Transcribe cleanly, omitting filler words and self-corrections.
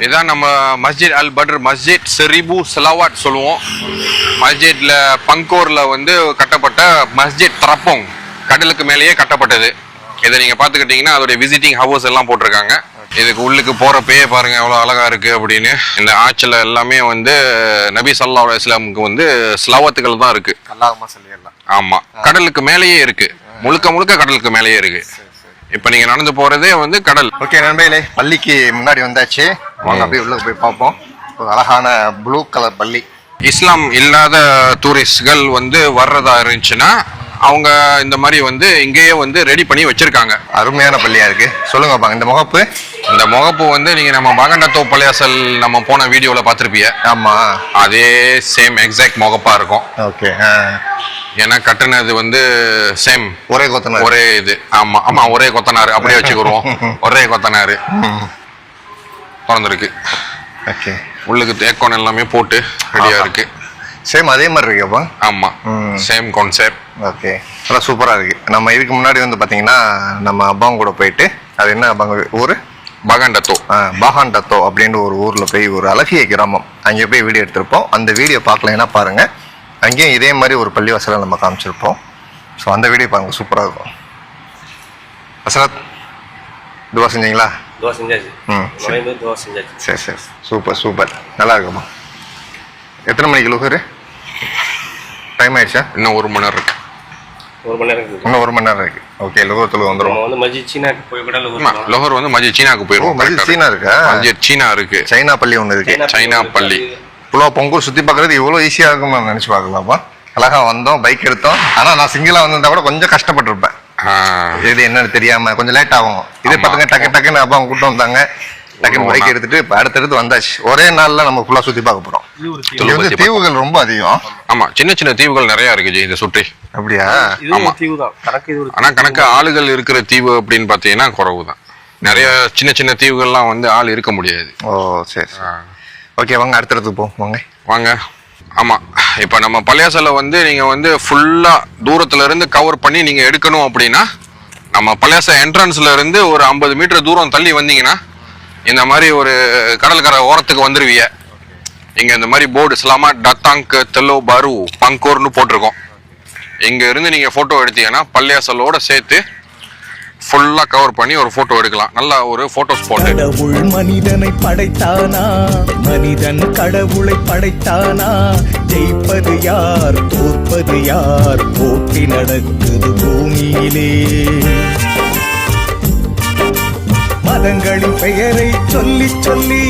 இதான் நம்ம மஸ்ஜித் அல் பட்ர் மஸ்ஜித் 1000 சலவாத் சொல்லுவோம். மஸ்ஜித்ல பங்கோர்ல வந்து கட்டப்பட்ட மஸ்ஜித் தரப்போங், கடலுக்கு மேலேயே கட்டப்பட்டது. இதை நீங்க பாத்துக்கிட்டீங்கன்னா அதோடைய விசிட்டிங் ஹவுஸ் எல்லாம் போட்டிருக்காங்க. இதுக்கு உள்ளுக்கு போறப்பயே பாருங்க எவ்வளவு அழகா இருக்கு அப்படின்னு. இந்த ஆட்சில எல்லாமே வந்து நபி ஸல்லல்லாஹு அலைஹி வஸல்லம் வந்து ஸ்லவாத்துகள் தான் இருக்கு. ஆமா, கடலுக்கு மேலேயே இருக்கு, முழுக்க முழுக்க கடலுக்கு மேலேயே இருக்கு. இப்ப நீங்க நடந்து போறதே வந்து கடல். ஓகே நண்பர்களே, பள்ளிக்கு முன்னாடி வந்தாச்சு. வாங்க அப்படியே உள்ள போய் பார்ப்போம். ஒரு அழகான ப்ளூ கலர் பள்ளி. இஸ்லாம் இல்லாத டூரிஸ்ட்கள் வந்து வர்றதா இருந்துச்சுன்னா அவங்க இந்த மாதிரி வந்து இங்கேயே வந்து ரெடி பண்ணி வச்சிருக்காங்க. அருமையான பள்ளியா இருக்கு. சொல்லுங்க, இந்த முகப்பு வந்து நீங்க நம்ம பாகண்டத்தோ பள்ளியாசல் நம்ம போன வீடியோல பாத்திருப்பீங்க. ஆமா, அதே சேம் எக்ஸாக்ட் முகப்பா இருக்கும். ஓகே. ஏன்னா கட்டுனது வந்து சேம், ஒரே கொத்தனார், ஒரே இது. ஆமா ஆமா, ஒரே கொத்தனாரு அப்படியே வச்சுக்கிறோம். ஒரே கொத்தனாரு திறந்துருக்கு. ஓகே, உள்ளுக்கு தேக்கோன் எல்லாமே போட்டு ரெடியா இருக்கு. சேம் அதே மாதிரி இருக்குப்பா. ஆமா, சேம் கான்செப்ட். ஓகே, நல்லா சூப்பரா இருக்கு. நம்ம இதுக்கு முன்னாடி வந்து பாத்தீங்கன்னா நம்ம அப்பாவும் கூட போயிட்டு, அது என்ன ஊரு, பாகாண்டத்தோ அப்படின்னு ஒரு ஊர்ல போய், ஒரு அழகிய கிராமம், அங்கே போய் வீடியோ எடுத்திருப்போம். அந்த வீடியோ பார்க்கலைன்னா பாருங்க, அங்கேயும் இதே மாதிரி ஒரு பள்ளிவாசலை நம்ம காமிச்சிருப்போம். ஸோ அந்த வீடியோ பாருங்க, சூப்பராக இருக்கும். அசரத், துவா செஞ்சீங்களா? சரி சரி, சூப்பர் சூப்பர், நல்லா இருக்குமா. எத்தனை மணிக்கு லுஹர் டைம் ஆயிடுச்சா? இன்னும் 1 மணி நேரம் இருக்கு. இன்னும் 1 மணி நேரம் இருக்கு. ஓகே, லுஹர் தொழுகை வந்துடும். லுஹர் வந்து மஸ்ஜித் சீனாக்கு போயிடும். மஸ்ஜித் சீனா இருக்கா? மஸ்ஜித் சீனா இருக்கு. சைனா பள்ளி ஒன்று இருக்கு. சைனா பள்ளி. இவ்வளோ பொங்கல் சுற்றி பார்க்குறது இவ்வளோ ஈஸியாக இருக்கும்னு நான் நினச்சி பார்க்கலாம்ப்பா. அழகாக வந்தோம், பைக் எடுத்தோம். ஆனால் நான் சிங்கிளாக வந்திருந்தா கூட கொஞ்சம் கஷ்டப்பட்டிருப்பேன். இது என்னன்னு தெரியாம கொஞ்சம் லேட் ஆகும். இதே பார்த்துங்க, டக்குன்னு அப்பா அவங்க கூட்டம் வந்தாங்க, டக்குன்னு பைக் எடுத்துட்டு அடுத்தடுத்து வந்தாச்சு. ஒரே நாள்ல நம்ம ஃபுல்லா சுற்றி பார்க்க போறோம். தீவுகள் ரொம்ப அதிகம். ஆமா, சின்ன சின்ன தீவுகள் நிறைய இருக்கு இதை சுற்றி. அப்படியா? ஆமா, ஆனா கணக்கு ஆளுகள் இருக்கிற தீவு அப்படின்னு பாத்தீங்கன்னா குறவு தான். நிறைய சின்ன சின்ன தீவுகள்லாம் வந்து ஆள் இருக்க முடியாது. ஓ சரி. ஓகே, வாங்க அடுத்தடுத்து போங்க. வாங்க. ஆமா, இப்ப நம்ம பள்ளியாசல வந்து நீங்க வந்து ஃபுல்லா தூரத்துல இருந்து கவர் பண்ணி நீங்க எடுக்கணும் அப்படின்னா, நம்ம பள்ளியாச என்ட்ரன்ஸ்ல இருந்து ஒரு 50 மீட்டர் தூரம் தள்ளி வந்தீங்கன்னா இந்த மாதிரி ஒரு கடற்கரை ஓரத்துக்கு வந்துருவீங்க. இங்க இந்த மாதிரி போர்டு சலாமத் டத்தாங் தெல்லோ பாரு பங்கோர்னு போட்டிருக்கோம். இங்க இருந்து நீங்க போட்டோ எடுத்தீங்கன்னா பள்ளியாசலோட சேர்த்து ஃபுல்லா கவர் பண்ணி ஒரு போட்டோ எடுக்கலாம். நல்ல ஒரு போட்டோ ஸ்பாட். கடவுள் மனிதனை படைத்தானா, மனிதன் கடவுளை படைத்தானா, ஜெயிப்பது யார் தோற்பது யார், போட்டி நடக்குது பூமியிலே. மதங்களின் பெயரை சொல்லி சொல்லி